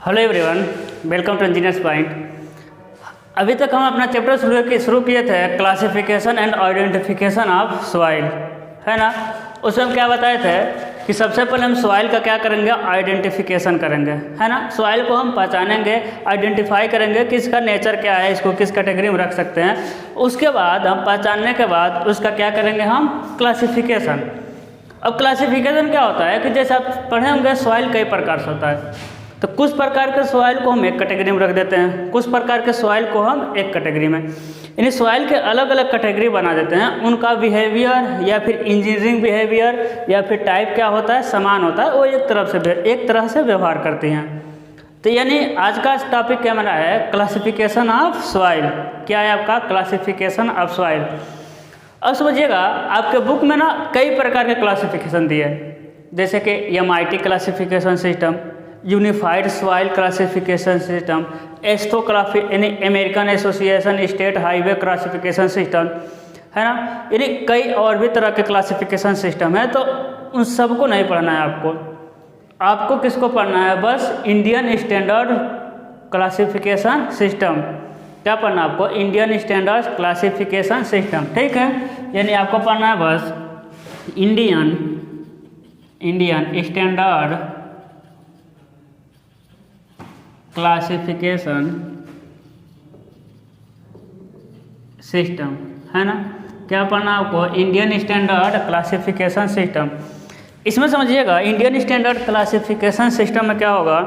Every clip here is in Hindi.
Hello everyone, welcome to engineers point. अभी तक हम अपना चैप्टर शुरू किए थे classification and identification of soil, है ना। उसमें हम क्या बताए थे कि सबसे पहले हम सॉइल का क्या करेंगे, आइडेंटिफिकेशन करेंगे, है ना। सॉइल को हम पहचानेंगे, आइडेंटिफाई करेंगे कि इसका नेचर क्या है, इसको किस कैटेगरी में रख सकते हैं। उसके बाद हम पहचानने के बाद उसका क्या करेंगे, हम क्लासिफिकेशन। अब क्लासिफिकेशन क्या होता है कि जैसे आप पढ़े होंगे सॉइल कई प्रकार से होता है, तो कुछ प्रकार के सॉइल को हम एक कैटेगरी में रख देते हैं, कुछ प्रकार के सॉइल को हम एक कैटेगरी में, यानी सॉइल के अलग अलग कैटेगरी बना देते हैं। उनका बिहेवियर या फिर इंजीनियरिंग बिहेवियर या फिर टाइप क्या होता है, समान होता है, वो एक तरह से व्यवहार करती हैं। तो यानी आज का टॉपिक क्या मेरा है, क्लासिफिकेशन ऑफ सॉइल। क्या है आपका, क्लासिफिकेशन ऑफ सॉइल। अब समझिएगा, आपके बुक में ना कई प्रकार के क्लासिफिकेशन दिए हैं, जैसे कि MIT classification system, unified soil classification system, एस्थोग्राफी यानी American association state highway classification system, है ना। यानी कई और भी तरह के क्लासिफिकेशन सिस्टम है। तो उन सबको नहीं पढ़ना है आपको किसको पढ़ना है, बस इंडियन स्टैंडर्ड क्लासिफिकेशन सिस्टम। क्या पढ़ना है आपको, इंडियन स्टैंडर्ड क्लासिफिकेशन सिस्टम, ठीक है। यानी आपको पढ़ना है बस इंडियन स्टैंडर्ड क्लासिफिकेशन सिस्टम, है ना। क्या पढ़ना आपको, इंडियन स्टैंडर्ड क्लासिफिकेशन सिस्टम। इसमें समझिएगा, इंडियन स्टैंडर्ड क्लासिफिकेशन सिस्टम में क्या होगा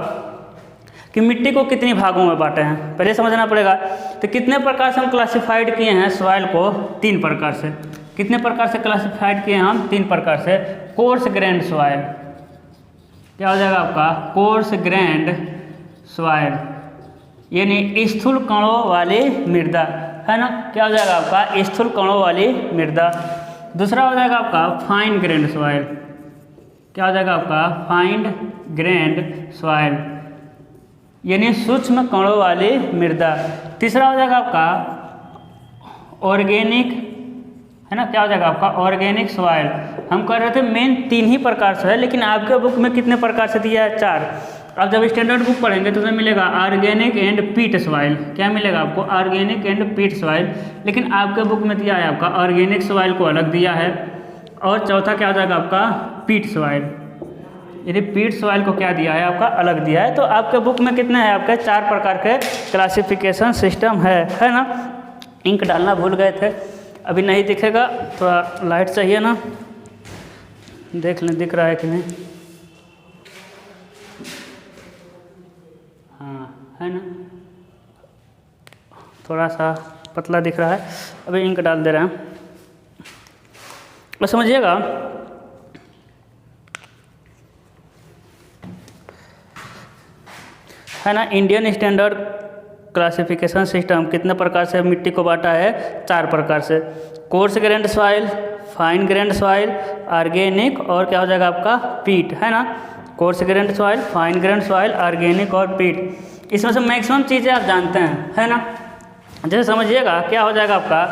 कि मिट्टी को कितनी भागों में बांटे हैं, पहले समझना पड़ेगा। तो कितने प्रकार से हम क्लासिफाइड किए हैं सॉइल को, 3 प्रकार से। कितने प्रकार से क्लासिफाइड किए हैं हम, 3 प्रकार से। कोर्स ग्रेन्ड सॉइल, क्या हो जाएगा आपका, कोर्स ग्रेन्ड सॉइल, यानी स्थूल कणों वाली मृदा, है ना। क्या हो जाएगा आपका, स्थूल कणों वाली मृदा। दूसरा हो जाएगा आपका फाइन ग्रेन्ड सॉइल। क्या हो जाएगा आपका, फाइन ग्रेन्ड सॉइल, यानी सूक्ष्म कणों वाली मृदा। तीसरा हो जाएगा आपका ऑर्गेनिक, है ना। क्या हो जाएगा आपका, ऑर्गेनिक सॉइल। हम कह रहे थे मेन 3 ही प्रकार से है, लेकिन आपके बुक में कितने प्रकार से दिया है, 4। अब जब स्टैंडर्ड बुक पढ़ेंगे तो उसमें मिलेगा ऑर्गेनिक एंड पीट सॉइल। क्या मिलेगा आपको, ऑर्गेनिक एंड पीट सॉइल। लेकिन आपके बुक में दिया है आपका ऑर्गेनिक सॉइल को अलग दिया है, और चौथा क्या हो जाएगा आपका, पीट सॉइल। यदि पीट सॉइल को क्या दिया है आपका, अलग दिया है। तो आपके बुक में कितने हैं आपके, 4 प्रकार के क्लासिफिकेशन सिस्टम है ना। इंक डालना भूल गए थे, अभी नहीं दिखेगा, थोड़ा लाइट चाहिए ना, देख लें दिख रहा है कि नहीं। हाँ, है ना, थोड़ा सा पतला दिख रहा है, अभी इंक डाल दे रहे हैं। बस समझिएगा, है ना। इंडियन स्टैंडर्ड क्लासिफिकेशन सिस्टम कितने प्रकार से मिट्टी को बांटा है, 4 प्रकार से। Course grand soil, fine grand soil, organic, और क्या हो जाएगा आपका, पीट, है ना। Course grand soil, fine grand soil, organic और पीट। इसमें से मैक्सिमम चीज़ें आप जानते हैं, है ना। जैसे समझिएगा, क्या हो जाएगा आपका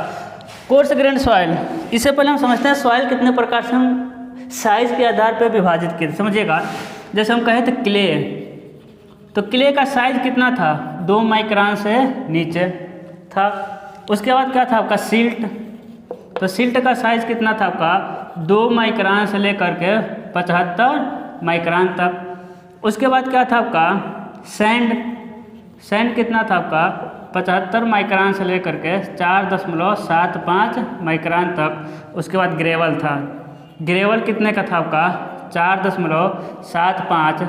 कोर्स ग्रेन्ड सॉइल। इससे पहले हम समझते हैं सॉइल कितने प्रकार से हम साइज़ के आधार पर विभाजित किए। समझिएगा, जैसे हम कहे थे क्ले, तो क्ले का साइज कितना था, 2 माइक्रोन से नीचे था। उसके बाद क्या था आपका सिल्ट, तो सिल्ट का साइज कितना था आपका, 2 माइक्रोन से लेकर के 75 माइक्रोन तक। उसके बाद क्या था आपका सैंड कितना था आपका, 75 माइक्रोन से लेकर के 4.75 माइक्रोन तक। उसके बाद ग्रेवल था, ग्रेवल कितने का था आपका, 4.75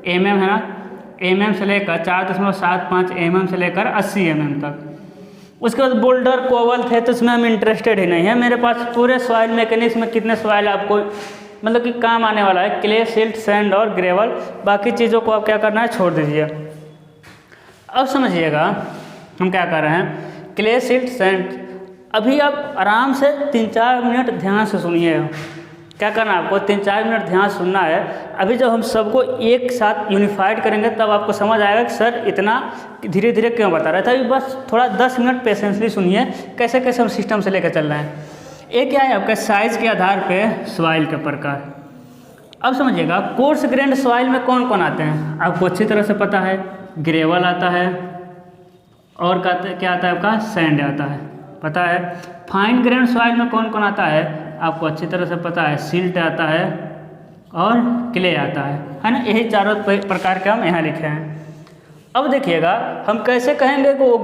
mm, है ना। mm से लेकर 4.75 mm से लेकर 80 mm तक। उसके बाद बोल्डर कोवल थे, तो इसमें हम इंटरेस्टेड ही नहीं है। मेरे पास पूरे सॉइल मैकेनिक्स में कितने सॉइल आपको मतलब कि काम आने वाला है, क्ले, सिल्ट, सैंड और ग्रेवल। बाकी चीज़ों को आप क्या करना है, छोड़ दीजिए। अब समझिएगा हम क्या कर रहे हैं, क्ले, सिल्ट, सैंड। अभी आप आराम से 3-4 मिनट ध्यान से सुनिए। क्या करना है आपको, 3-4 मिनट ध्यान सुनना है। अभी जब हम सबको एक साथ यूनिफाइड करेंगे तब आपको समझ आएगा कि सर इतना धीरे धीरे क्यों बता रहा था। अभी बस थोड़ा 10 मिनट पेशेंसली सुनिए, कैसे कैसे हम सिस्टम से लेकर चल रहे हैं। एक क्या है आपका, साइज के आधार पे सॉइल के प्रकार। अब समझिएगा कोर्स ग्रेन्ड सॉइल में कौन कौन आते हैं आपको अच्छी तरह से पता है। ग्रेवल आता है और क्या आता है आपका सैंड आता है, पता है। फाइन ग्रेन्ड सॉइल में कौन कौन आता है आपको अच्छी तरह से पता है। सिल्ट आता है और क्ले आता है ना। यही चारों प्रकार के हम यहाँ लिखे हैं। अब देखिएगा हम कैसे कहेंगे कि वो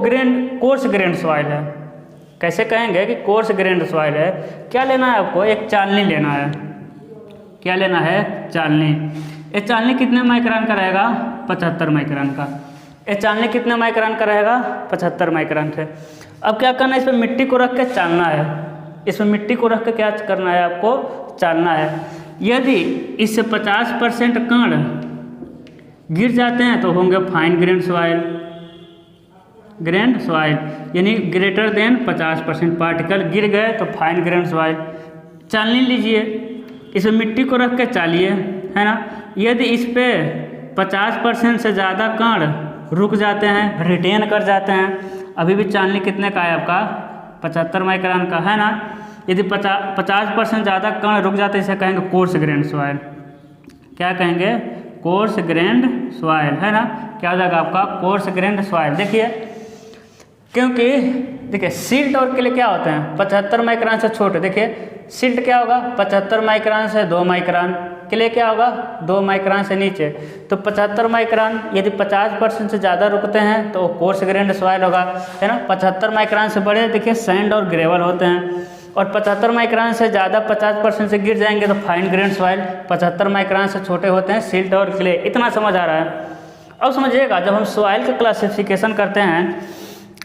कोर्स ग्रेन्ड सॉइल है। कैसे कहेंगे कि कोर्स ग्रेन्ड सॉइल है। क्या लेना है आपको, एक चालनी लेना है। क्या लेना है, चालनी। ये चालनी कितने माइक्रोन का रहेगा, 75 माइक्रोन का। ये चालनी कितने माइक्रोन का रहेगा, 75 माइक्रोन से। अब क्या करना है, इसमें मिट्टी को रख के चालना है। इसमें मिट्टी को रख के क्या करना है आपको, चालना है। यदि इससे 50% कण गिर जाते हैं तो होंगे fine grand soil. Grand soil यानी ग्रेटर देन 50% पार्टिकल गिर गए तो फाइन ग्रेन्ड सॉइल। चालनी लीजिए, इसमें मिट्टी को रख के चालिए, है ना। यदि इस पे 50% से ज़्यादा कण रुक जाते हैं, रिटेन कर जाते हैं, अभी भी चालनी कितने का है आपका, 75 माइक्रोन का, है ना। यदि 50% ज़्यादा कण रुक जाते हैं, इसे कहेंगे कोर्स ग्रेन्ड सॉइल। क्या कहेंगे, कोर्स ग्रेन्ड सॉइल, है ना। क्या हो जाएगा आपका, कोर्स ग्रेन्ड सॉइल। देखिए क्योंकि देखिए सिल्ट और क्ले क्या होते हैं, 75 माइक्रोन से छोटे। देखिए सिल्ट क्या होगा, 75 माइक्रोन से 2 माइक्रोन। क्ले क्या होगा, 2 माइक्रोन से नीचे। तो 75 माइक्रोन यदि 50% से ज़्यादा रुकते हैं तो कोर्स ग्रेन्ड सॉइल होगा, है ना। 75 माइक्रोन से बड़े देखिए सैंड और ग्रेवल होते हैं, और 75 माइक्रोन से ज़्यादा 50% से गिर जाएंगे तो फाइन ग्रेन्ड सॉइल। 75 माइक्रोन से छोटे होते हैं सिल्ट और क्ले। इतना समझ आ रहा है। अब समझिएगा जब हम सॉइल का क्लासिफिकेशन करते हैं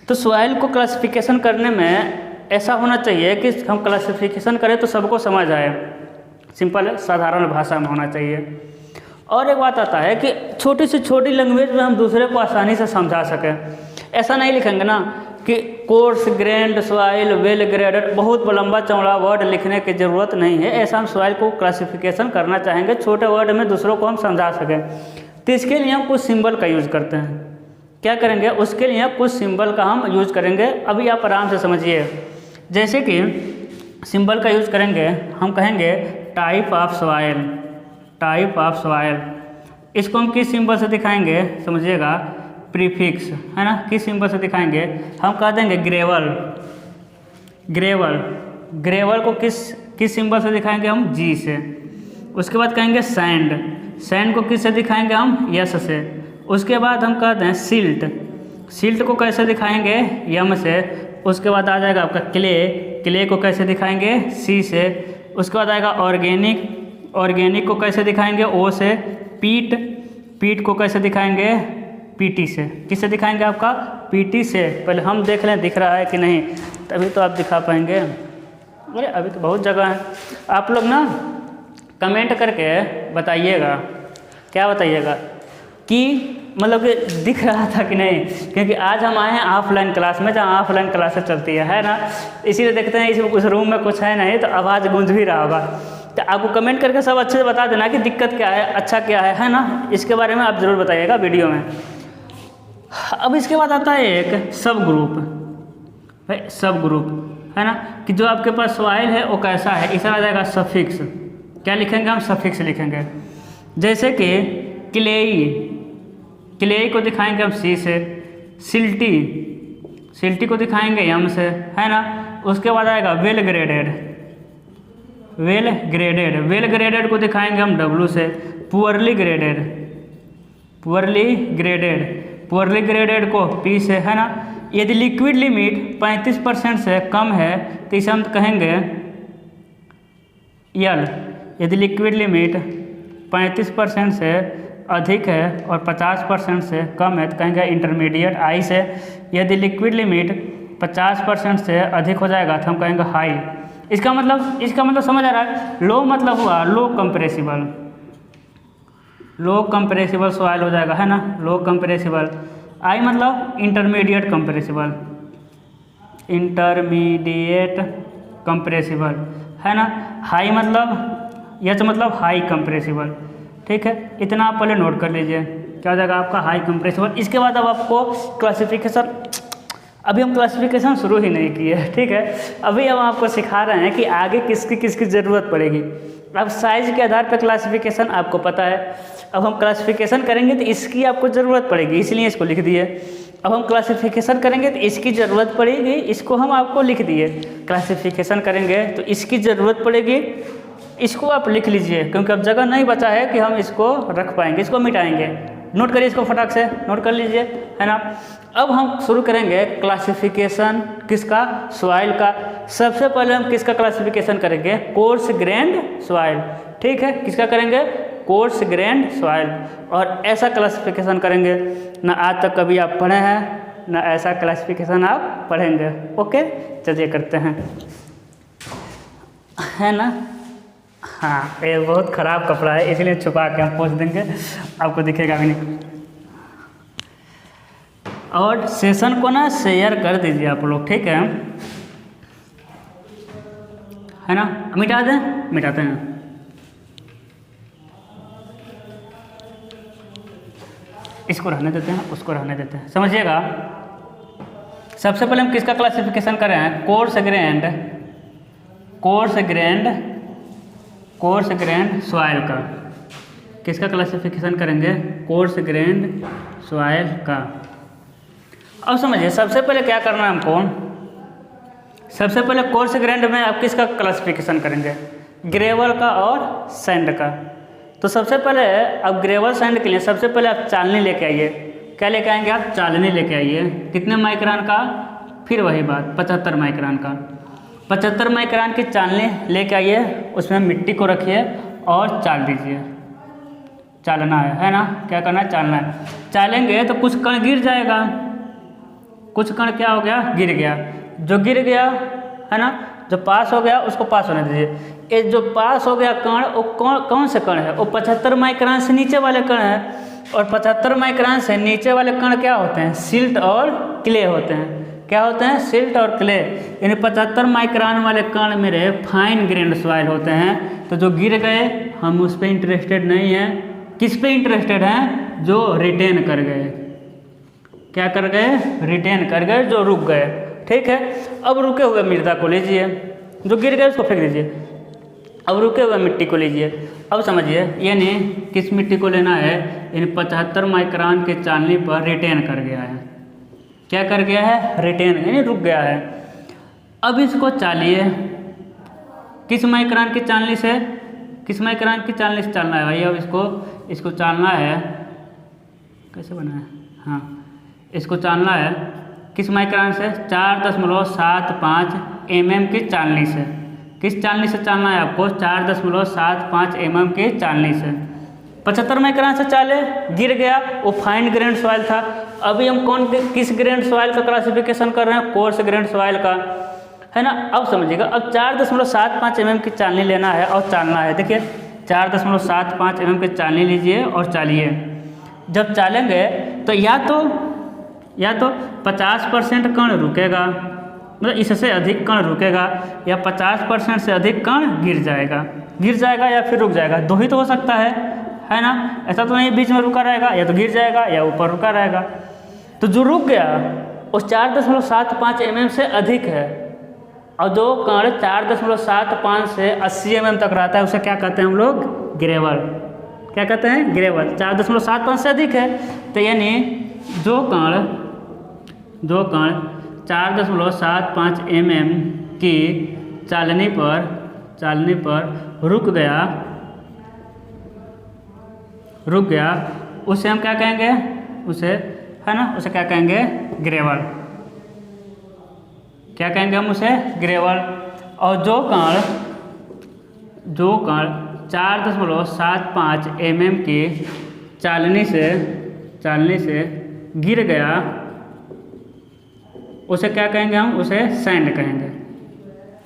तो सॉइल को क्लासिफिकेशन करने में ऐसा होना चाहिए कि हम क्लासिफिकेशन करें तो सबको समझ आए, सिंपल साधारण भाषा में होना चाहिए। और एक बात आता है कि छोटी से छोटी लैंग्वेज में हम दूसरे को आसानी से समझा सकें। ऐसा नहीं लिखेंगे ना कि course grand soil well graded, बहुत लंबा चौड़ा वर्ड लिखने की ज़रूरत नहीं है। ऐसा हम सॉइल को क्लासिफिकेशन करना चाहेंगे, छोटे वर्ड में दूसरों को हम समझा सकें, तो इसके लिए हम कुछ सिंबल का यूज़ करते हैं। क्या करेंगे, उसके लिए कुछ सिंबल का हम यूज़ करेंगे। अभी आप आराम से समझिए। जैसे कि सिंबल का यूज़ करेंगे, हम कहेंगे type of soil. Type of soil, इसको हम किस सिंबल से दिखाएंगे, समझिएगा, प्रीफिक्स, है ना। किस सिंबल से दिखाएंगे, हम कह देंगे ग्रेवल। ग्रेवल, ग्रेवल को किस सिंबल से दिखाएंगे, हम जी से। उसके बाद कहेंगे सैंड। सैंड को किस से दिखाएंगे, हम यस से। उसके बाद हम कहते हैं सिल्ट। सिल्ट को कैसे दिखाएंगे, यम से। उसके बाद आ जाएगा आपका क्ले। क्ले को कैसे दिखाएंगे, सी से। उसके बाद आएगा ऑर्गेनिक। ऑर्गेनिक को कैसे दिखाएंगे, ओ से। पीट, पीट को कैसे दिखाएंगे, पीटी से। किससे दिखाएंगे आपका, पीटी से। पहले हम देख लें दिख रहा है कि नहीं, तभी तो आप दिखा पाएंगे। अरे अभी तो बहुत जगह है। आप लोग ना कमेंट करके बताइएगा, क्या बताइएगा कि मतलब कि दिख रहा था कि नहीं, क्योंकि आज हम आए हैं ऑफलाइन क्लास में, जहाँ ऑफलाइन क्लासेस चलती है ना। इसीलिए देखते हैं उस रूम में कुछ है नहीं तो आवाज़ गूंज भी रहा होगा। तो आपको कमेंट करके सब अच्छे से बता देना कि दिक्कत क्या है, अच्छा क्या है ना। इसके बारे में आप ज़रूर बताइएगा वीडियो में। अब इसके बाद आता है एक सब ग्रुप। भाई सब ग्रुप, है ना, कि जो आपके पास सॉइल है वो कैसा है। इस आ जाएगा सफिक्स। क्या लिखेंगे हम, सफिक्स लिखेंगे। जैसे कि क्लेई, क्लेई को दिखाएंगे हम सी से। सिल्टी, सिल्टी को दिखाएंगे एम से, है ना। उसके बाद आएगा well graded. Well graded, well graded को दिखाएंगे हम डब्लू से। Poorly graded, poorly graded, poorly graded को पी से, है ना। यदि लिक्विड लिमिट 35% से कम है तो इसे हम कहेंगे यल। यदि लिक्विड लिमिट 35% से अधिक है और 50% से कम है तो कहेंगे इंटरमीडिएट, आई से। यदि लिक्विड लिमिट 50% से अधिक हो जाएगा तो हम कहेंगे हाई। इसका मतलब समझ आ रहा है। लो मतलब हुआ low compressible, low compressible soil हो जाएगा, है ना, लो कंप्रेसिबल। आई मतलब इंटरमीडिएट कंप्रेसिबल, इंटरमीडिएट कंप्रेसिबल, है ना। हाई मतलब एच मतलब हाई कंप्रेसिबल, ठीक है। इतना आप पहले नोट कर लीजिए, क्या हो जाएगा आपका हाई कंप्रेसिबल। इसके बाद अब आपको क्लासिफिकेशन, अभी हम क्लासिफिकेशन शुरू ही नहीं किए, ठीक है। अभी हम आपको सिखा रहे हैं कि आगे किसकी किसकी ज़रूरत पड़ेगी। अब साइज के आधार पर क्लासिफिकेशन आपको पता है। अब हम क्लासिफिकेशन करेंगे तो इसकी आपको ज़रूरत पड़ेगी, इसलिए इसको लिख दिए। अब हम क्लासिफिकेशन करेंगे तो इसकी ज़रूरत पड़ेगी, इसको हम आपको लिख दिए। क्लासिफिकेशन करेंगे तो इसकी ज़रूरत पड़ेगी, इसको आप लिख लीजिए, क्योंकि अब जगह नहीं बचा है कि हम इसको रख पाएंगे, इसको मिटाएंगे। नोट करिए इसको फटाक से, नोट कर लीजिए, है ना। अब हम शुरू करेंगे क्लासिफिकेशन किसका, सॉइल का। सबसे पहले हम किसका क्लासिफिकेशन करेंगे, कोर्स ग्रेन्ड सॉइल, ठीक है। किसका करेंगे, कोर्स ग्रेन्ड सॉइल। और ऐसा क्लासिफिकेशन करेंगे ना आज तक कभी आप पढ़े हैं, ना ऐसा क्लासिफिकेशन आप पढ़ेंगे। ओके, चलिए करते हैं, है ना। हाँ, ये बहुत ख़राब कपड़ा है, इसलिए छुपा के हम पोंछ देंगे, आपको दिखेगा भी नहीं। और सेशन को ना शेयर कर दीजिए आप लोग, ठीक है ना। मिटा दें, मिटाते हैं। इसको रहने देते हैं, उसको रहने देते हैं, समझिएगा। सबसे पहले हम किसका क्लासिफिकेशन कर रहे हैं, कोर्स ग्रेन्ड सॉइल का। किसका क्लासिफिकेशन करेंगे, कोर्स ग्रेन्ड सॉइल का। अब समझिए, सबसे पहले क्या करना है हमको, सबसे पहले कोर्स ग्रेन्ड में आप किसका क्लासिफिकेशन करेंगे, ग्रेवल का और सैंड का। तो सबसे पहले अब ग्रेवल सैंड के लिए सबसे पहले आप चालनी लेके आइए। क्या लेके आएंगे आप, चालनी लेके आइए। कितने माइक्रोन का, फिर वही बात 75 माइक्रोन का। 75 माइक्रोन की चालनी लेके आइए, उसमें मिट्टी को रखिए और चाल दीजिए। चालना है ना, क्या करना है, चालना है। चालेंगे तो कुछ कण गिर जाएगा, कुछ कण क्या हो गया, गिर गया। जो गिर गया है ना, जो पास हो गया उसको पास होने दीजिए। ये जो पास हो गया कण, वो कौन से कण है, वो 75 माइक्रोन से नीचे वाले कण हैं। और 75 माइक्रोन से नीचे वाले कण क्या होते हैं, सिल्ट और क्ले होते हैं। क्या होते हैं, सिल्ट और क्ले। यानी 75 माइक्रोन वाले कण मेरे फाइन ग्रेन्ड सॉइल होते हैं। तो जो गिर गए हम उस पर इंटरेस्टेड नहीं हैं। किस पे इंटरेस्टेड हैं, जो रिटेन कर गए। क्या कर गए, रिटेन कर गए, जो रुक गए, ठीक है। अब रुके हुए मृदा को लीजिए, जो गिर गए उसको फेंक दीजिए। अब रुके हुए मिट्टी को लीजिए। अब समझिए, यानी किस मिट्टी को लेना है, यानी 75 माइक्रोन के चालनी पर रिटेन कर गया है। क्या कर गया है, रिटेन, यानी रुक गया है। अब इसको चालिए, किस माइक्रोन की चालनी से, किस माइक्रोन की चालनी से चालना है भाई। अब इसको चालना है, कैसे बना है, हाँ, इसको चालना है किस माइक्रोन से, 4.75 mm की चालनी से। किस चालनी से चालना है आपको, 4.75 mm की चालनी से। 75 माइक्रोन से चाले, गिर गया, वो फाइन ग्रेन्ड सॉइल था। अभी हम किस ग्रेन्ड सॉइल का क्लासिफिकेशन कर रहे हैं, कोर्स ग्रेन्ड सॉइल का, है ना। अब समझिएगा, अब 4.75 mm की चालनी लेना है और चालना है। देखिए 4.75 mm की चालनी लीजिए और चालिए। जब चालेंगे तो या तो 50% कण रुकेगा, मतलब इससे अधिक कण रुकेगा, या 50% से अधिक कण गिर जाएगा या फिर रुक जाएगा। दो ही तो हो सकता है ना। ऐसा तो नहीं बीच में रुका रहेगा, या तो गिर जाएगा या ऊपर रुका रहेगा। तो जो रुक गया वो 4.75 mm से अधिक है, और जो कण 4.75 से 80 mm तक रहता है उसे क्या कहते हैं हम लोग, ग्रेवल। क्या कहते हैं, ग्रेवल। 4.75 से अधिक है तो यानी जो कण 4.75 mm की चालनी पर रुक गया, उसे हम क्या कहेंगे, उसे, है ना, उसे क्या कहेंगे, ग्रेवल। क्या कहेंगे हम उसे, ग्रेवल। और जो कण 4.75 mm की चालनी से गिर गया, उसे क्या कहेंगे हम, उसे सैंड कहेंगे।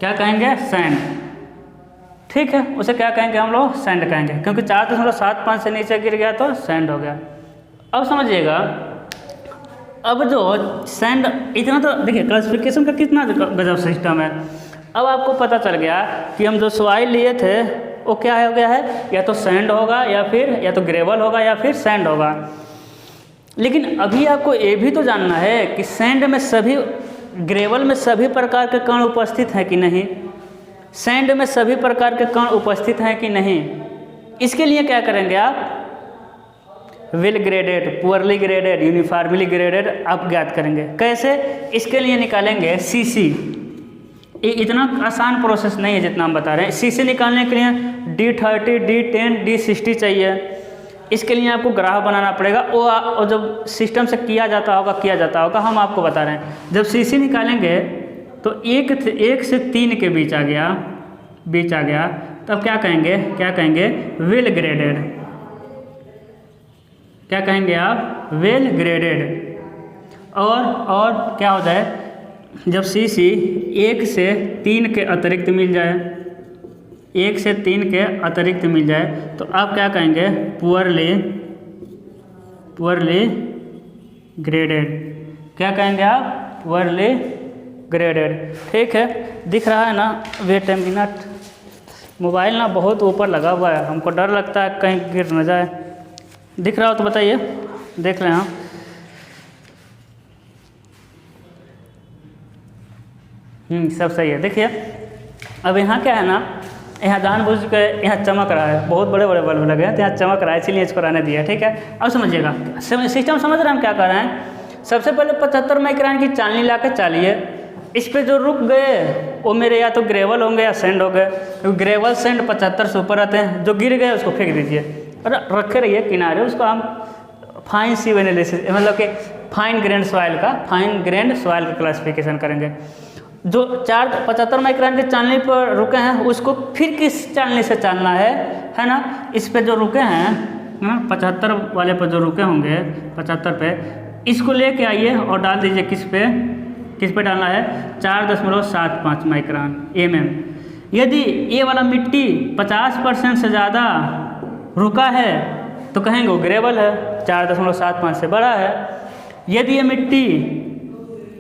क्या कहेंगे, सैंड, ठीक है। उसे क्या कहेंगे हम लोग, सैंड कहेंगे, क्योंकि 4.75 से नीचे गिर गया तो सैंड हो गया। अब समझिएगा, अब जो सैंड, इतना तो देखिए क्लासिफिकेशन का कितना गजब सिस्टम है। अब आपको पता चल गया कि हम जो सॉइल लिए थे वो क्या हो गया है, या तो सैंड होगा या तो ग्रेवल होगा या फिर सैंड होगा। लेकिन अभी आपको ये भी तो जानना है कि सैंड में ग्रेवल में सभी प्रकार के कण उपस्थित हैं कि नहीं, सैंड में सभी प्रकार के कण उपस्थित हैं कि नहीं, इसके लिए क्या करेंगे आप, well graded, poorly graded, uniformly graded आप ज्ञात करेंगे। कैसे, इसके लिए निकालेंगे सीसी। ये इतना आसान प्रोसेस नहीं है जितना हम बता रहे हैं। सीसी निकालने के लिए D30, D10, D60 चाहिए। इसके लिए आपको ग्राफ बनाना पड़ेगा, वो जब सिस्टम से किया जाता होगा, हम आपको बता रहे हैं। जब सीसी निकालेंगे तो 1 से 3 के बीच आ गया, तब क्या कहेंगे वेल ग्रेडेड। क्या कहेंगे आप, वेल ग्रेडेड। और क्या हो जाए, जब सीसी 1 से 3 के अतिरिक्त मिल जाए, 1 से 3 के अतिरिक्त मिल जाए, तो आप क्या कहेंगे, पुअरली ग्रेडेड। क्या कहेंगे आप, पुअरली ग्रेडेड। ठीक है, दिख रहा है ना, वेट ए मिनट, मोबाइल ना बहुत ऊपर लगा हुआ है, हमको डर लगता है कहीं गिर न जाए। दिख रहा हो तो बताइए, देख लें। हाँ, सब सही है। देखिए अब यहाँ क्या है ना, यहाँ जानबूझ के यहाँ चमक रहा है, बहुत बड़े बड़े बल्ब लगे हैं तो यहाँ चमक रहा है, इसीलिए इसको रहने दिया। ठीक है, अब समझिएगा सिस्टम, समझ रहे हैं हम क्या कर रहे हैं। सबसे पहले 75 माइक्रोन की चालनी ला के चालिए, इस पे जो रुक गए वो मेरे या तो ग्रेवल होंगे या सैंड हो गए, क्योंकि ग्रेवल सैंड 75 से ऊपर आते हैं। जो गिर गए उसको फेंक दीजिए और रखे रहिए किनारे, उसको हम फाइन सीव एनालिसिस, मतलब कि फाइन ग्रेंड सॉइल का क्लासिफिकेशन करेंगे। जो 75 माइक्रोन के चालनी पर रुके हैं उसको फिर किस चालनी से चालना है ना। इस पे जो रुके हैं 75 वाले पर जो रुके होंगे 75 पे, इसको लेके आइए और डाल दीजिए किस पे डालना है, 4.75 माइक्रोन यदि ये वाला मिट्टी 50% से ज़्यादा रुका है तो कहेंगे वो ग्रेवल है, 4.75 से बड़ा है। यदि ये मिट्टी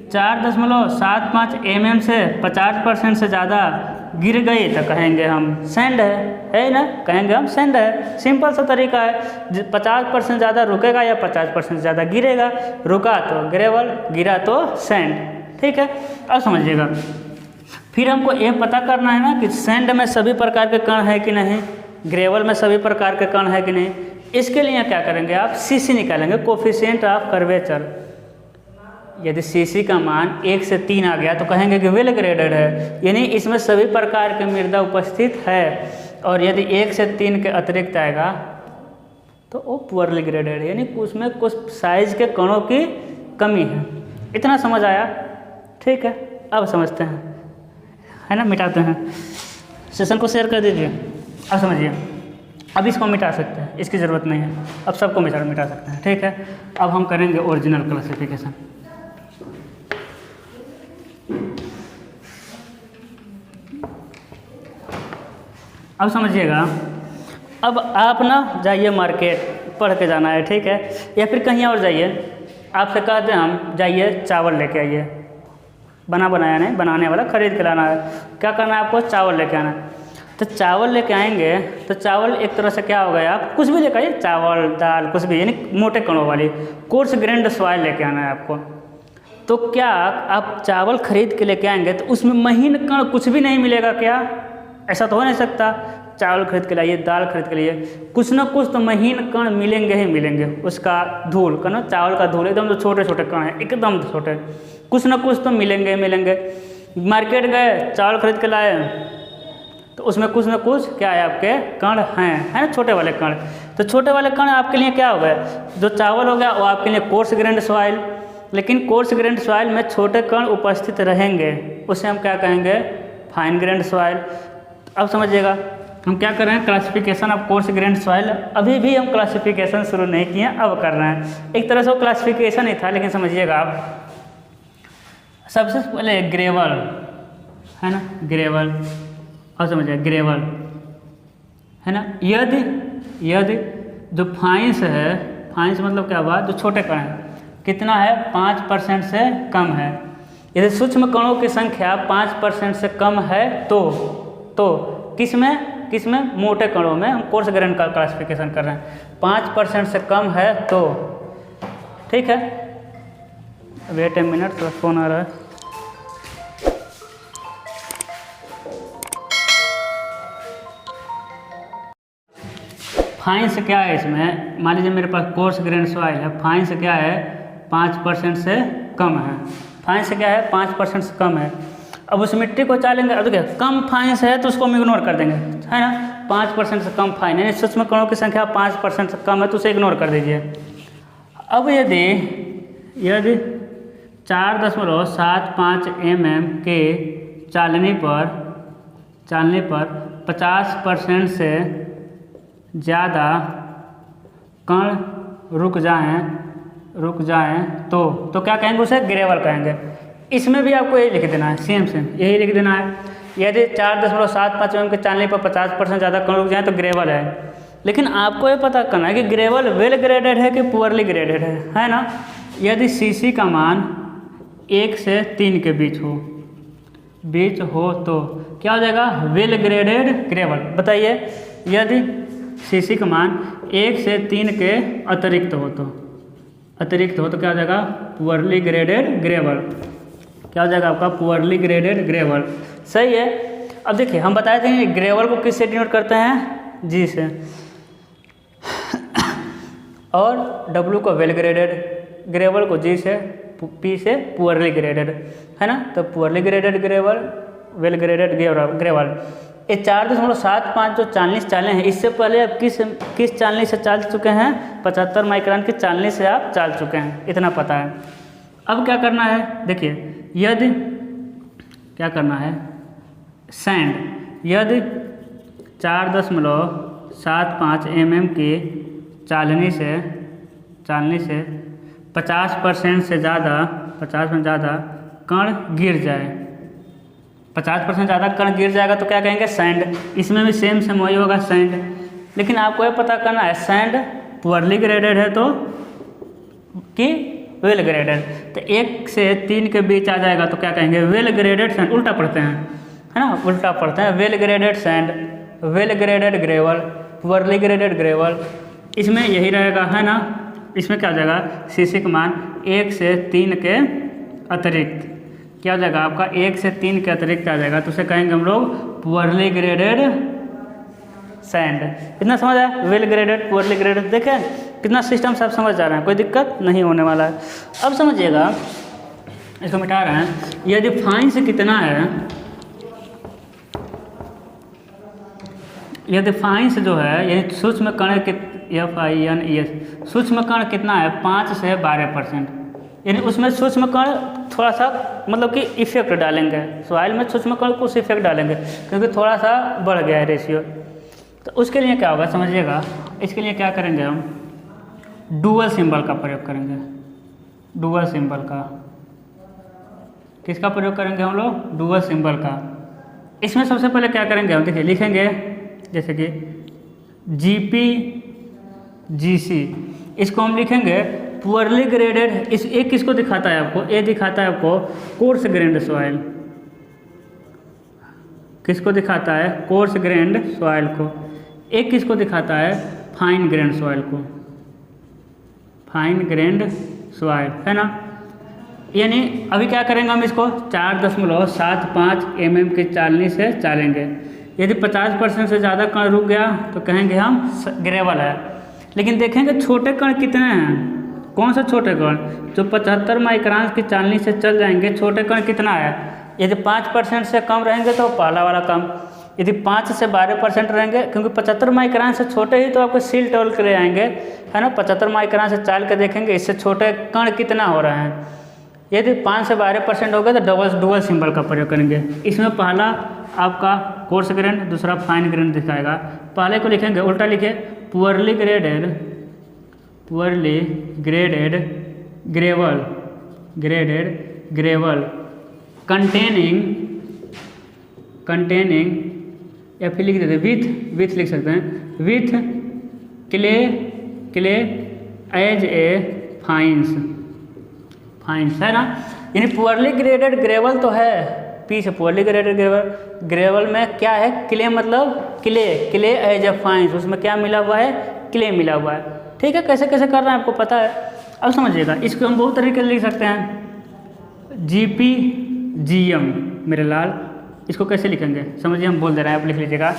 4.75 से 50% से ज़्यादा गिर गई तो कहेंगे हम सैंड है ना, कहेंगे हम सैंड है। सिंपल सा तरीका है, 50% ज़्यादा रुकेगा या 50% ज़्यादा गिरेगा, रुका तो ग्रेवल, गिरा तो सैंड। ठीक है, अब समझिएगा। फिर हमको ये पता करना है ना कि सैंड में सभी प्रकार के कण है कि नहीं, ग्रेवल में सभी प्रकार के कण है कि नहीं। इसके लिए क्या करेंगे आप, सीसी निकालेंगे, कोफिशिएंट ऑफ कर्वेचर। यदि सीसी का मान 1 से 3 आ गया तो कहेंगे कि वेल ग्रेडेड है, यानी इसमें सभी प्रकार के मृदा उपस्थित है। और यदि 1 से 3 के अतिरिक्त आएगा तो वो पुअरली ग्रेडेड है, यानी उसमें कुछ साइज के कणों की कमी है। इतना समझ आया? ठीक है, अब समझते हैं, है ना, मिटाते हैं। सेशन को शेयर कर दीजिए। अब समझिए, अब इसको मिटा सकते हैं, इसकी ज़रूरत नहीं है, अब सबको मिटा सकते हैं। ठीक है, अब हम करेंगे ओरिजिनल क्लासिफिकेशन। अब समझिएगा, अब आप ना जाइए मार्केट, पढ़ के जाना है, ठीक है, या फिर कहीं और जाइए, आपसे कहते हैं हम जाइए चावल लेके आइए, बनाया नहीं, बनाने वाला खरीद के लाना है। क्या करना है आपको, चावल लेके आना है। तो चावल लेके आएंगे तो चावल एक तरह से क्या होगा, आप कुछ भी लेकर आइए, चावल दाल कुछ भी, यानी मोटे कणों वाली कोर्स ग्रेन्ड सॉइल लेके आना है आपको। तो क्या आप चावल खरीद के लेके आएंगे तो उसमें महीन कण कुछ भी नहीं मिलेगा क्या? ऐसा तो हो नहीं सकता। चावल खरीद के लाइए, दाल खरीद के लिए, कुछ ना कुछ तो महीन कण मिलेंगे ही मिलेंगे। उसका धूल का ना, चावल का धूल एकदम जो छोटे छोटे कण हैं, एकदम छोटे, कुछ ना कुछ तो मिलेंगे। मार्केट गए, चावल खरीद के लाए तो उसमें कुछ ना कुछ क्या है, आपके कण हैं, है ना, छोटे वाले कण। तो छोटे वाले कण आपके लिए क्या हो गए, जो चावल हो गया वो आपके लिए कोर्स ग्रेन्ड सॉइल। लेकिन कोर्स ग्रेन्ड सॉइल में छोटे कण उपस्थित रहेंगे, उसे हम क्या कहेंगे, फाइन ग्रेन्ड सॉइल। अब समझिएगा हम क्या कर रहे हैं, classification of course grand soil. अभी भी हम क्लासिफिकेशन शुरू नहीं किए, अब कर रहे हैं। एक तरह से वो क्लासिफिकेशन ही था, लेकिन समझिएगा आप, सबसे पहले ग्रेवल है ना, ग्रेवल, और समझिए ग्रेवल है ना। यदि जो फाइंस है, फाइंस मतलब क्या हुआ, जो छोटे कण हैं, कितना है, 5% से कम है। यदि सूक्ष्म कणों की संख्या 5% से कम है तो किसमें मोटे कणों में हम कोर्स ग्रेन्ड का क्लासिफिकेशन कर रहे हैं। 5% से कम है तो, ठीक है, वेट ए मिनट, थोड़ा फोन आ रहा है। फाइन्स क्या है इसमें, मान लीजिए मेरे पास कोर्स ग्रेन सॉइल है, फाइन्स क्या है 5% से कम है, फाइन्स क्या है 5% से कम है। अब उस मिट्टी को चालेंगे, अब देखिए कम फाइन्स है तो उसको हम इग्नोर कर देंगे, है ना, 5% से कम फाइन यानी सूक्ष्म कणों की संख्या 5% से कम है तो उसे इग्नोर कर दीजिए। अब यदि 4.75 mm के चालनी पर 50% से ज़्यादा कण रुक जाएं तो क्या कहेंगे, उसे ग्रेवल कहेंगे। इसमें भी आपको यही लिख देना है, सेम यही लिख देना है। यदि 4.75 mm के चालनी पर 50% ज़्यादा कण रुक जाए तो ग्रेवल है। लेकिन आपको ये पता करना है कि ग्रेवल वेल ग्रेडेड है कि पुअरली ग्रेडेड है ना। यदि सीसी का मान 1 से 3 के बीच हो तो क्या हो जाएगा, वेल ग्रेडेड ग्रेवल। बताइए, यदि सीसी का मान 1 से 3 के अतिरिक्त हो तो क्या हो जाएगा, पुअरली ग्रेडेड ग्रेवल। क्या हो जाएगा आपका, पुअरली ग्रेडेड ग्रेवल। सही है। अब देखिए हम बताए थे ग्रेवल को किससे डिनोट करते हैं, जी से, और डब्ल्यू को वेल ग्रेडेड, ग्रेवल को जी से, पी से पुअरली ग्रेडेड, है ना। तो poorly graded gravel, well graded gravel. ये 4.75 जो चालनी चाले हैं, इससे पहले आप किस चालनी से चाल चुके हैं, 75 माइक्रोन की चालनी से आप चाल चुके हैं, इतना पता है। अब क्या करना है, देखिए यदि क्या करना है, सैंड, यदि 4.75 mm की चालनी से 50% से ज़्यादा कण गिर जाए, 50% ज़्यादा कण गिर जाएगा तो क्या कहेंगे, सैंड। इसमें भी सेम वही होगा, सैंड। लेकिन आपको ये पता करना है सैंड पुअरली ग्रेडेड है तो कि वेल ग्रेडेड। तो 1 से 3 के बीच आ जाएगा तो क्या कहेंगे, वेल ग्रेडेड सैंड। उल्टा पढ़ते हैं, है ना, उल्टा पढ़ते हैं। Well graded sand, well graded gravel, poorly graded gravel. इसमें यही रहेगा, है ना। इसमें क्या हो जाएगा, सीसी का मान 1 से 3 के अतिरिक्त, क्या हो जाएगा आपका, 1 से 3 के अतिरिक्त आ जाएगा तो उसे कहेंगे हम लोग पुअरली ग्रेडेड सैंड। इतना समझ आया, वेल ग्रेडेड, पुअरली ग्रेडेड। देखें कितना सिस्टम सब समझ जा रहे हैं, कोई दिक्कत नहीं होने वाला है। अब समझिएगा, इसको मिटा रहे हैं। यदि फाइन्स कितना है, यदि फाइन्स जो है यानी सूक्ष्म कण FINES, सूक्ष्म कण कितना है 5 से 12%, यानी उसमें सूक्ष्म कण थोड़ा सा मतलब कि इफेक्ट डालेंगे, सॉइल में सूक्ष्म कण कुछ इफेक्ट डालेंगे क्योंकि थोड़ा सा बढ़ गया है रेशियो। तो उसके लिए क्या होगा समझिएगा, इसके लिए क्या करेंगे हम, डुअल सिंबल का प्रयोग करेंगे। डुअल सिंबल का, किसका प्रयोग करेंगे हम लोग, डुअल सिंबल का। इसमें सबसे पहले क्या करेंगे हम, देखिए लिखेंगे जैसे कि GP GC, इसको हम लिखेंगे पुअरली ग्रेडेड। इस एक किसको दिखाता है आपको, ये दिखाता है आपको कोर्स ग्रेन्ड सॉइल, किसको दिखाता है, कोर्स ग्रेन्ड सॉइल को। एक किसको दिखाता है, फाइन ग्रेन्ड सॉइल को, फाइन ग्रेन्ड सॉइल, है ना। यानी अभी क्या करेंगे हम, इसको 4.75 mm की चालनी से चालेंगे। यदि 50% से ज़्यादा कण रुक गया तो कहेंगे हम ग्रेवल है। लेकिन देखेंगे छोटे कण कितने हैं, कौन सा छोटे कण, जो 75 माइक्रोन की चालनी से चल जाएंगे, छोटे कण कितना है। यदि 5% से कम रहेंगे तो पहला वाला कम, यदि 5 से 12% रहेंगे, क्योंकि 75 माइक्रोन से छोटे ही तो आपको सील टोल के ले आएंगे, है ना। 75 माइक्रोन से चाल के देखेंगे इससे छोटे कण कितना हो रहे हैं। यदि 5 से 12% हो गए तो डुअल सिंबल का प्रयोग करेंगे। इसमें पहला आपका कोर्स ग्रेन्ड, दूसरा फाइन ग्रेन्ड दिखाएगा। पहले को लिखेंगे, उल्टा लिखे, पुअरली ग्रेडेड ग्रेवल कंटेनिंग या फिर लिख देते विथ लिख सकते हैं, with clay as a fines, है ना। यानी पुअरली ग्रेडेड ग्रेवल तो है, पी से पुअरली ग्रेडेड ग्रेवल में क्या है, क्ले मतलब क्ले एज ए फाइन्स, उसमें क्या मिला हुआ है, क्ले मिला हुआ है। ठीक है, कैसे कैसे कर रहे हैं आपको पता है। अब समझिएगा, इसको हम बहुत तरीके से लिख सकते हैं, GPGM मेरे लाल। इसको कैसे लिखेंगे समझिए, हम बोल दे रहे हैं, आप लिख लीजिएगा,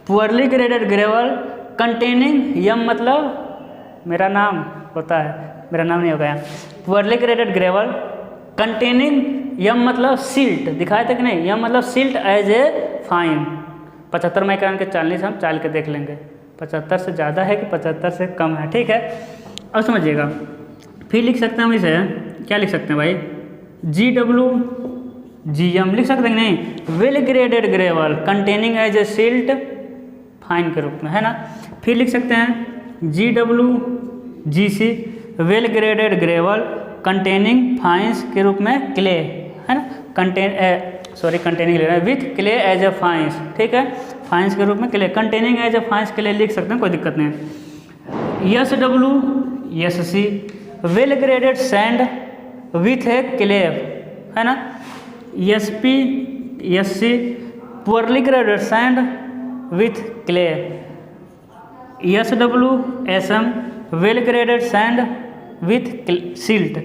poorly graded gravel containing M मतलब मेरा नाम होता है, मेरा नाम नहीं होगा यहाँ। Poorly graded gravel containing M मतलब सिल्ट, दिखाए थे कि नहीं, यम मतलब silt as a fine. 75 micron के चालनी से हम चाल के देख लेंगे 75 से ज़्यादा है कि 75 से कम है, ठीक है। अब समझिएगा, फिर लिख सकते हैं हम इसे, क्या लिख सकते हैं भाई, GWGM लिख सकते हैं नहीं, well graded gravel containing as a silt fine के रूप में, है ना। फिर लिख सकते हैं GWGC well graded gravel containing fines के रूप में क्ले, है ना, कंटेनिंग ले रहे हैं with clay as a fines, ठीक है, फाइन्स के रूप में clay, containing as a fines के लिए लिख सकते हैं, कोई दिक्कत नहीं है। SWSC well graded sand with A clay, है ना। SPSC poorly graded sand with clay. SWSM well graded sand with silt.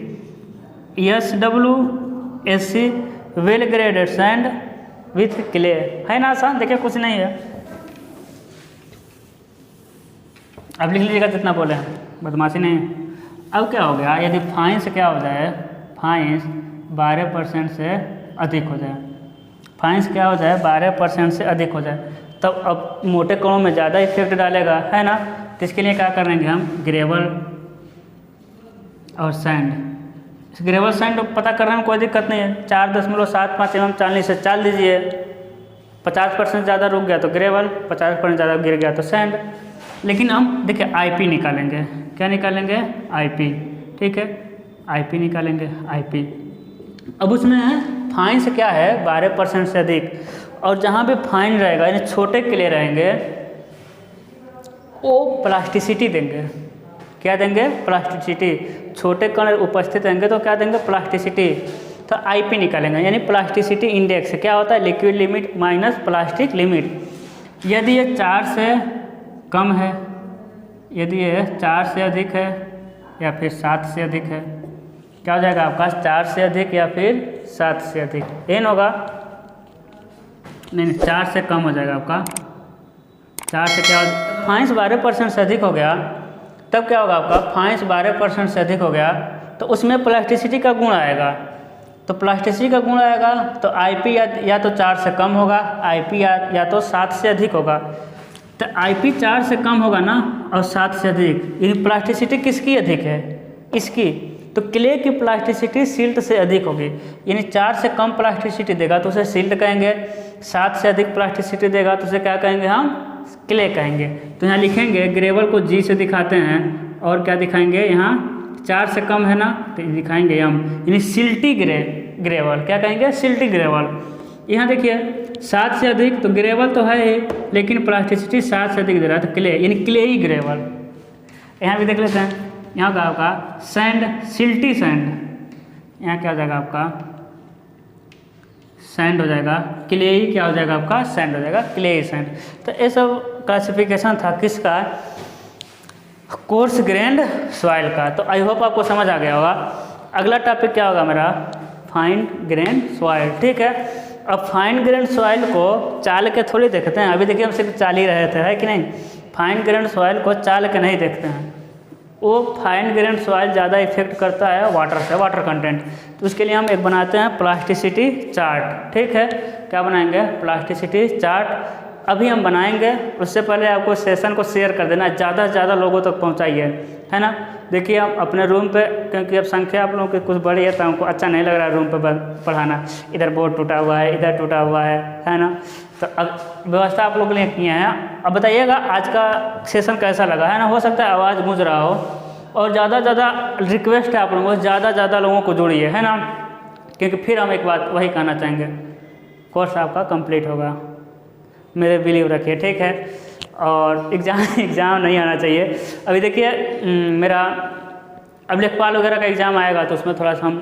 SWSC well graded sand with clay, है ना आसान, देखिए कुछ नहीं है। अब लिख लीजिएगा जितना बोले हैं, बदमाशी नहीं। अब क्या हो गया, यदि फाइन्स क्या हो जाए, फाइन्स 12% से अधिक हो जाए, फाइन्स क्या हो जाए 12% से अधिक हो जाए, तब अब मोटे कणों में ज़्यादा इफेक्ट डालेगा, है ना। तो इसके लिए क्या करेंगे हम, ग्रेवल और सैंड, इस ग्रेवल सैंड पता करने में कोई दिक्कत नहीं है, 4.75 mm चालनी से चाल दीजिए, 50% ज़्यादा रुक गया तो ग्रेवल, 50% ज़्यादा गिर गया तो सैंड। लेकिन हम देखिए IP निकालेंगे, क्या निकालेंगे, IP, ठीक है, IP निकालेंगे, IP। अब उसमें फाइन्स क्या है 12% से अधिक, और जहाँ भी फाइन रहेगा यानी छोटे क्ले रहेंगे वो प्लास्टिसिटी देंगे, क्या देंगे, प्लास्टिसिटी। छोटे कण उपस्थित रहेंगे तो क्या देंगे, प्लास्टिसिटी। तो IP निकालेंगे, यानी प्लास्टिसिटी इंडेक्स क्या होता है, liquid limit minus plastic limit. यदि ये 4 से कम है, यदि ये 4 से अधिक है या फिर 7 से अधिक है, क्या हो जाएगा आपका, 4 से अधिक या फिर 7 से अधिक, एन होगा, नहीं 4 से कम हो जाएगा आपका, 4 से क्या, फाइन्स 12% से अधिक हो गया, तब क्या होगा आपका, फाइन्स 12% से अधिक हो गया तो उसमें प्लास्टिसिटी का गुण आएगा, तो प्लास्टिसिटी का गुण आएगा तो IP या तो 4 से कम होगा, IP या तो 7 से अधिक होगा। तो IP 4 से कम होगा ना और 7 से अधिक, यानी प्लास्टिसिटी किसकी अधिक है, इसकी। तो क्ले की प्लास्टिसिटी सिल्ट से अधिक होगी, यानी 4 से कम प्लास्टिसिटी देगा तो उसे सिल्ट कहेंगे, 7 से अधिक प्लास्टिसिटी देगा तो उसे क्या कहेंगे, हम क्ले कहेंगे। तो यहाँ लिखेंगे ग्रेवल को G से दिखाते हैं, और क्या दिखाएंगे, यहाँ 4 से कम है ना तो दिखाएंगे हम, यानी सिल्टी ग्रेवल, क्या कहेंगे, सिल्टी ग्रेवल। यहाँ देखिए 7 से अधिक तो ग्रेवल तो है ही, लेकिन प्लास्टिसिटी 7 से अधिक दे रहा है तो क्ले, यानी क्ले ही ग्रेवल। यहाँ भी देख लेते हैं, यहाँ का आपका सैंड, सिल्टी सैंड, यहाँ क्या हो जाएगा आपका, सैंड हो जाएगा, क्ले ही क्या हो जाएगा आपका, सैंड हो जाएगा, क्ले ही सैंड। तो ये सब क्लासिफिकेशन था किसका, कोर्स ग्रेन्ड सॉइल का। तो आई होप आपको समझ आ गया होगा। अगला टॉपिक क्या होगा मेरा, फाइन ग्रेन्ड सॉइल, ठीक है। अब फाइन ग्रेन्ड सॉइल को चाल के थोड़ी देखते हैं, अभी देखिए हम सिर्फ चाल ही रहे थे, है कि नहीं। फाइन ग्रेन्ड सॉइल को चाल के नहीं देखते हैं, वो फाइन ग्रेन्ड सॉइल ज़्यादा इफेक्ट करता है वाटर से, वाटर कंटेंट। तो उसके लिए हम एक बनाते हैं प्लास्टिसिटी चार्ट, ठीक है। क्या बनाएंगे, प्लास्टिसिटी चार्ट अभी हम बनाएंगे। उससे पहले आपको सेशन को शेयर कर देना, ज़्यादा से ज़्यादा लोगों तक पहुंचाइए, है ना। देखिए हम अपने रूम पे, क्योंकि अब संख्या आप लोगों की कुछ बड़ी है तो हमको अच्छा नहीं लग रहा है रूम पे पढ़ाना, इधर बोर्ड टूटा हुआ है, इधर टूटा हुआ है ना। तो अब व्यवस्था आप लोगों के लिए किए हैं। अब बताइएगा आज का सेशन कैसा लगा, है ना। हो सकता है आवाज़ गूंज रहा हो, और ज़्यादा ज़्यादा रिक्वेस्ट है आप लोगों को, ज़्यादा ज़्यादा लोगों को जोड़िए, है ना। क्योंकि फिर हम एक बात वही कहना चाहेंगे, कोर्स आपका कंप्लीट होगा, मेरे बिलीव रखिए, ठीक है। और एग्ज़ाम नहीं आना चाहिए। अभी देखिए मेरा अब लेखपाल वगैरह का एग्ज़ाम आएगा तो उसमें थोड़ा सा हम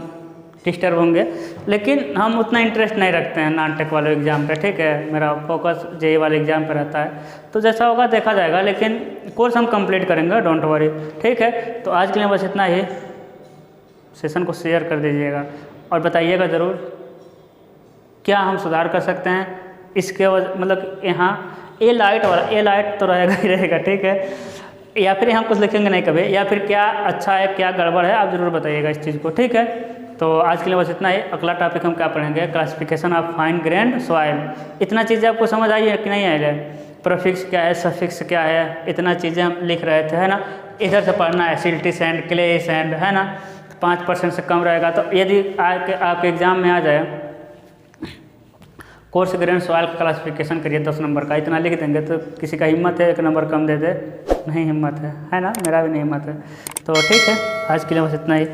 डिस्टर्ब होंगे, लेकिन हम उतना इंटरेस्ट नहीं रखते हैं नॉन टेक वाले एग्ज़ाम पे, ठीक है। मेरा फोकस JEE वाले एग्ज़ाम पे रहता है, तो जैसा होगा देखा जाएगा, लेकिन कोर्स हम कंप्लीट करेंगे, डोंट वरी, ठीक है। तो आज के लिए बस इतना ही। सेशन को शेयर कर दीजिएगा और बताइएगा ज़रूर क्या हम सुधार कर सकते हैं इसके मतलब यहाँ ए लाइट वाला, ए लाइट तो रहेगा ही रहेगा, ठीक है। या फिर हम कुछ लिखेंगे नहीं कभी, या फिर क्या अच्छा है क्या गड़बड़ है, आप ज़रूर बताइएगा इस चीज़ को, ठीक है। तो आज के लिए बस इतना ही। अगला टॉपिक हम क्या पढ़ेंगे, classification of fine grand soil. इतना चीज़ें आपको समझ आई है कि नहीं आई है, प्रीफिक्स क्या है, सफिक्स क्या है, इतना चीज़ें हम लिख रहे थे, है ना। इधर से पढ़ना है सिल्टी सैंड, क्ले सैंड, है ना, 5% से कम रहेगा। तो यदि आपके एग्जाम में आ जाए कोर्स ग्रेन सॉइल का क्लासिफिकेशन करिए 10 नंबर का, इतना लिख देंगे तो किसी का हिम्मत है 1 नंबर कम दे दे, नहीं हिम्मत है ना, मेरा भी नहीं हिम्मत है। तो ठीक है, आज के लिए बस इतना ही।